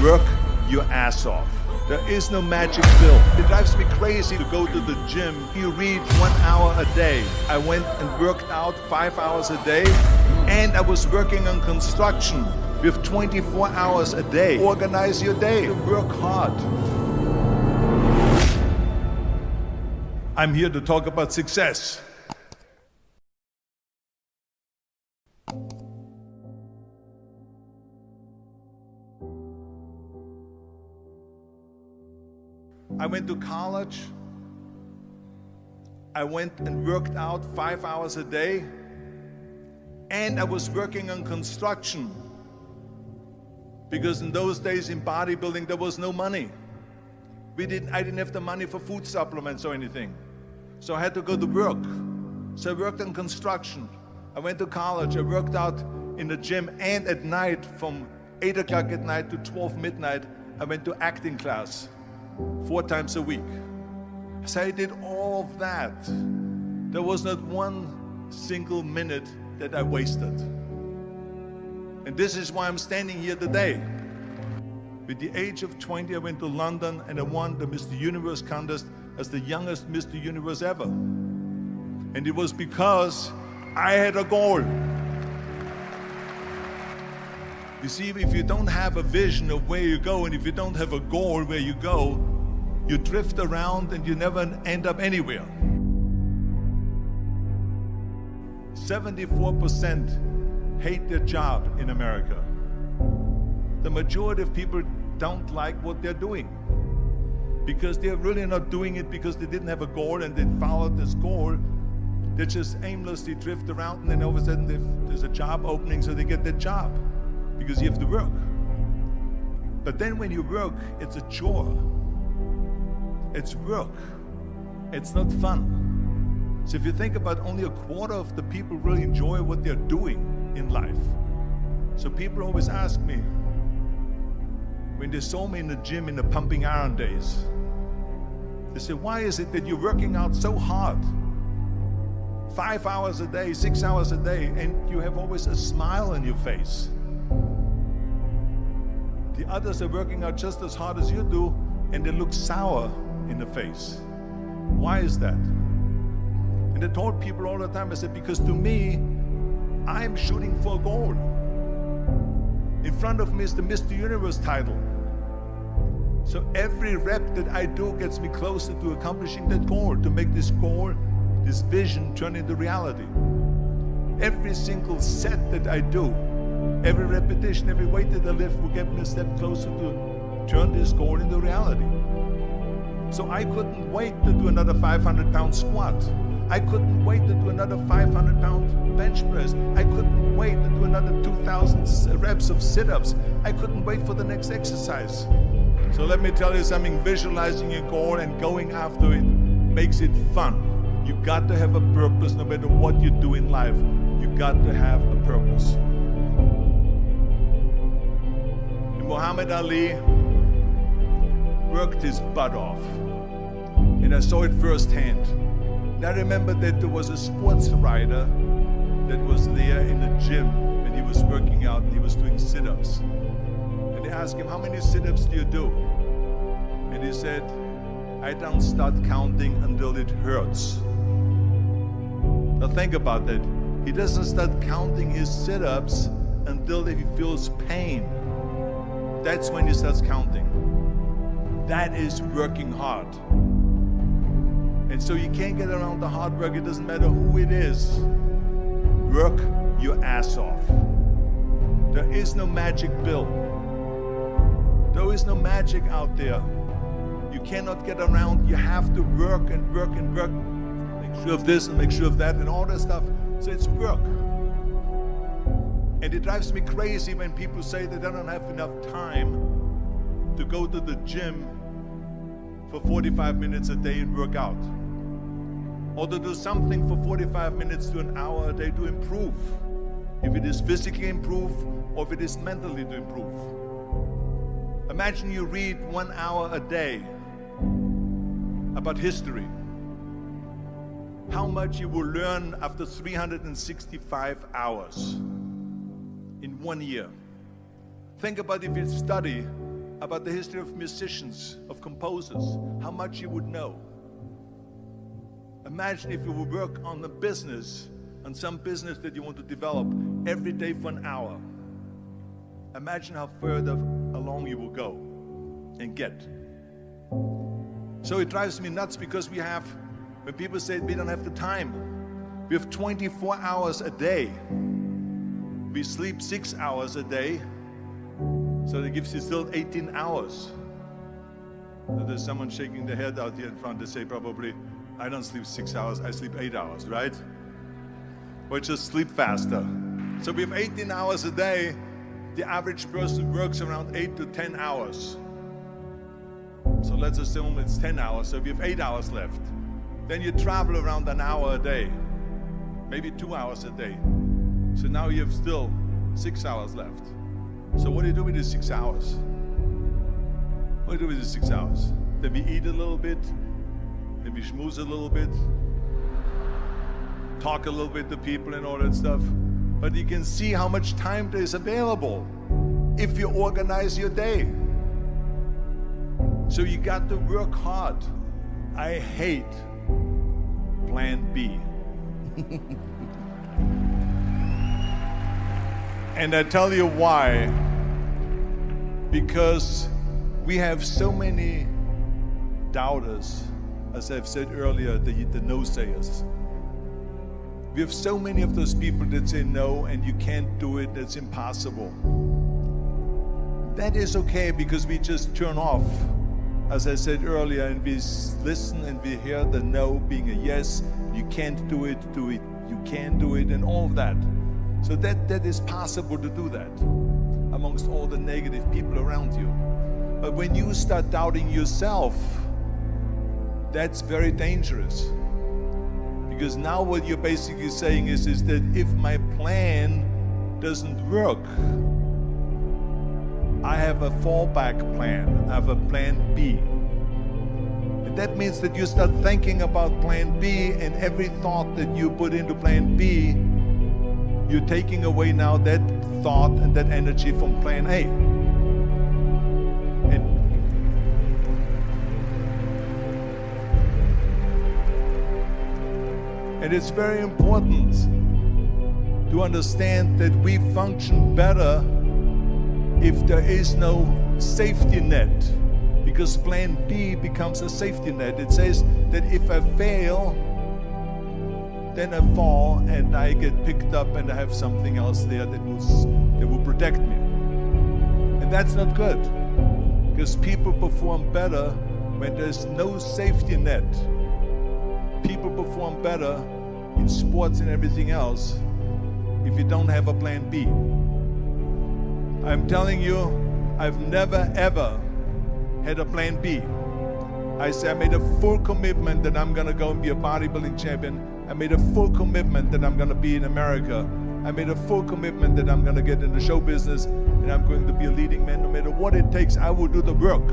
Work your ass off. There is no magic pill. It drives me crazy to go to the gym. You read 1 hour a day. I went and worked out 5 hours a day, and I was working on construction with 24 hours a day. Organize your day. Work hard. I'm here to talk about success. I went to college. I went and worked out 5 hours a day, and I was working on construction because in those days in bodybuilding there was no money. I didn't have the money for food supplements or anything, so I had to go to work. So I worked on construction. I went to college. I worked out in the gym, and at night from 8 o'clock at night to 12 midnight I went to acting class 4 times a week. So I did all of that. There was not one single minute that I wasted. And this is why I'm standing here today. With the age of 20, I went to London and I won the Mr. Universe contest as the youngest Mr. Universe ever. And it was because I had a goal. You see, if you don't have a vision of where you go, and if you don't have a goal where you go, you drift around and you never end up anywhere. 74% hate their job in America. The majority of people don't like what they're doing because they're really not doing it because they didn't have a goal and they followed this goal. They just aimlessly drift around, and then all of a sudden there's a job opening, so they get that job because you have to work. But then when you work, it's a chore. It's work. It's not fun. So if you think about, only a quarter of the people really enjoy what they're doing in life. So people always ask me, when they saw me in the gym in the pumping iron days, they say, why is it that you're working out so hard? 5 hours a day, 6 hours a day, and you have always a smile on your face. The others are working out just as hard as you do, and they look sour in the face. Why is that? And I told people all the time, I said, because to me, I'm shooting for a goal. In front of me is the Mr. Universe title. So every rep that I do gets me closer to accomplishing that goal, to make this goal, this vision turn into reality. Every single set that I do, every repetition, every weight that I lift will get me a step closer to turn this goal into reality. So I couldn't wait to do another 500-pound squat. I couldn't wait to do another 500-pound bench press. I couldn't wait to do another 2,000 reps of sit-ups. I couldn't wait for the next exercise. So let me tell you something, visualizing your goal and going after it makes it fun. You got to have a purpose no matter what you do in life. You got to have a purpose. And Muhammad Ali worked his butt off, and I saw it firsthand. And I remember that there was a sports writer that was there in the gym when he was working out and he was doing sit-ups. And they asked him, how many sit-ups do you do? And he said, I don't start counting until it hurts. Now think about that. He doesn't start counting his sit-ups until he feels pain. That's when he starts counting. That is working hard. And so you can't get around the hard work. It doesn't matter who it is. Work your ass off. There is no magic pill. There is no magic out there. You cannot get around. You have to work and work and work. Make sure of this and make sure of that and all that stuff. So it's work. And it drives me crazy when people say that they don't have enough time to go to the gym for 45 minutes a day and work out, or to do something for 45 minutes to an hour a day to improve, if it is physically improve or if it is mentally to improve. Imagine you read 1 hour a day about history. How much you will learn after 365 hours in 1 year. Think about if you study about the history of musicians, of composers, how much you would know. Imagine if you would work on a business, on some business that you want to develop every day for an hour. Imagine how further along you will go and get. So it drives me nuts because when people say we don't have the time, we have 24 hours a day. We sleep 6 hours a day, so that gives you still 18 hours. So there's someone shaking their head out here in front. They say probably, I don't sleep 6 hours, I sleep 8 hours, right? Or just sleep faster. So we have 18 hours a day. The average person works around 8 to 10 hours. So let's assume it's 10 hours, so we have 8 hours left. Then you travel around an hour a day, maybe 2 hours a day. So now you have still 6 hours left. So what do you do with these 6 hours? What do you do with these 6 hours? Then we eat a little bit, then we schmooze a little bit, talk a little bit to people and all that stuff. But you can see how much time there is available if you organize your day. So you got to work hard. I hate plan B. And I tell you why. Because we have so many doubters, as I've said earlier, the no-sayers. We have so many of those people that say no and you can't do it, that's impossible. That is okay because we just turn off, as I said earlier, and we listen and we hear the no being a yes. You can't do it, you can do it, and all of that. So that is possible to do that amongst all the negative people around you. But when you start doubting yourself, that's very dangerous. Because now what you're basically saying is that if my plan doesn't work, I have a fallback plan, I have a plan B. And that means that you start thinking about plan B, and every thought that you put into plan B, you're taking away now that thought and that energy from plan A. And it's very important to understand that we function better if there is no safety net, because plan B becomes a safety net. It says that if I fail, then I fall and I get picked up and I have something else there that will protect me. And that's not good, because people perform better when there's no safety net. People perform better in sports and everything else if you don't have a plan B. I'm telling you, I've never ever had a plan B. I made a full commitment that I'm gonna go and be a bodybuilding champion. I made a full commitment that I'm gonna be in America. I made a full commitment that I'm gonna get in the show business and I'm going to be a leading man. No matter what it takes, I will do the work.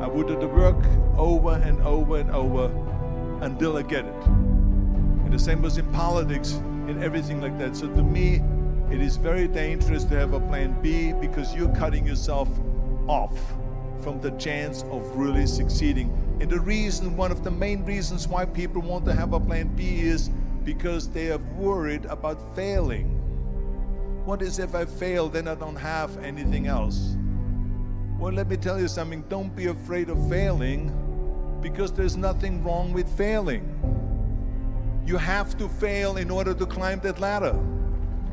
I will do the work over and over and over until I get it. And the same was in politics and everything like that. So to me, it is very dangerous to have a plan B, because you're cutting yourself off from the chance of really succeeding. And the reason, one of the main reasons why people want to have a plan B is because they are worried about failing. What is if I fail, then I don't have anything else? Well, let me tell you something, don't be afraid of failing, because there's nothing wrong with failing. You have to fail in order to climb that ladder.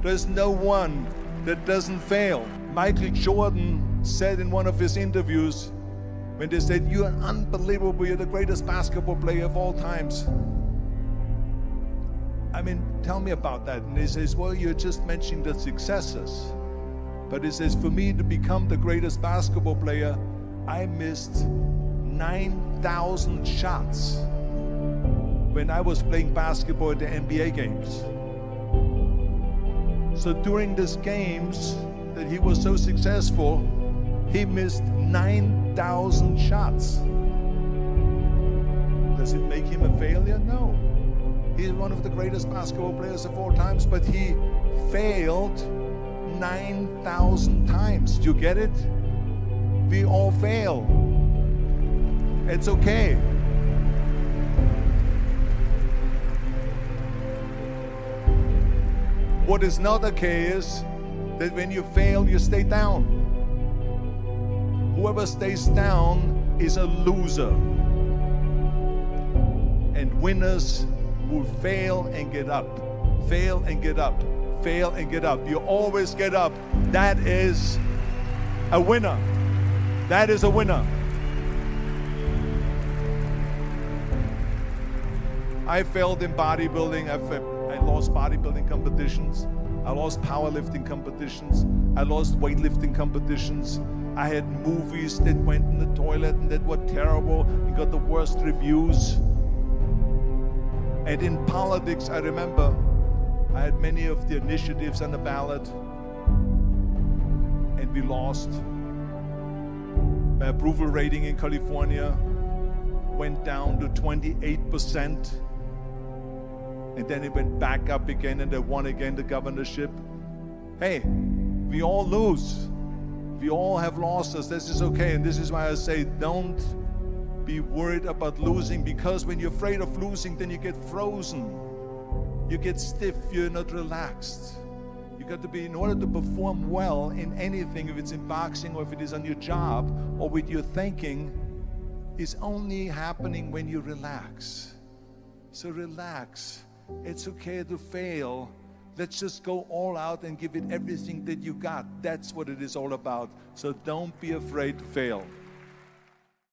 There's no one that doesn't fail. Michael Jordan said in one of his interviews, when they said, "You're unbelievable, you're the greatest basketball player of all times." I mean, tell me about that. And he says, well, you're just mentioning the successes. But he says, for me to become the greatest basketball player, I missed 9,000 shots when I was playing basketball at the NBA games. So during these games that he was so successful, he missed 9,000 shots. Does it make him a failure? No. He's one of the greatest basketball players of all times, but he failed 9,000 times. Do you get it? We all fail. It's okay. What is not okay is that when you fail, you stay down. Whoever stays down is a loser. And winners will fail and get up, fail and get up, fail and get up. You always get up. That is a winner. That is a winner. I failed in bodybuilding. I lost bodybuilding competitions. I lost powerlifting competitions. I lost weightlifting competitions. I had movies that went in the toilet and that were terrible and got the worst reviews. And in politics, I remember I had many of the initiatives on the ballot, and we lost. My approval rating in California went down to 28%, and then it went back up again, and I won again the governorship. Hey, we all lose. We all have losses. This is okay, and this is why I say don't be worried about losing, because when you're afraid of losing, then you get frozen. You get stiff, you're not relaxed. You got to be, in order to perform well in anything, if it's in boxing or if it is on your job or with your thinking, is only happening when you relax. So relax. It's okay to fail. Let's just go all out and give it everything that you got. That's what it is all about. So don't be afraid to fail.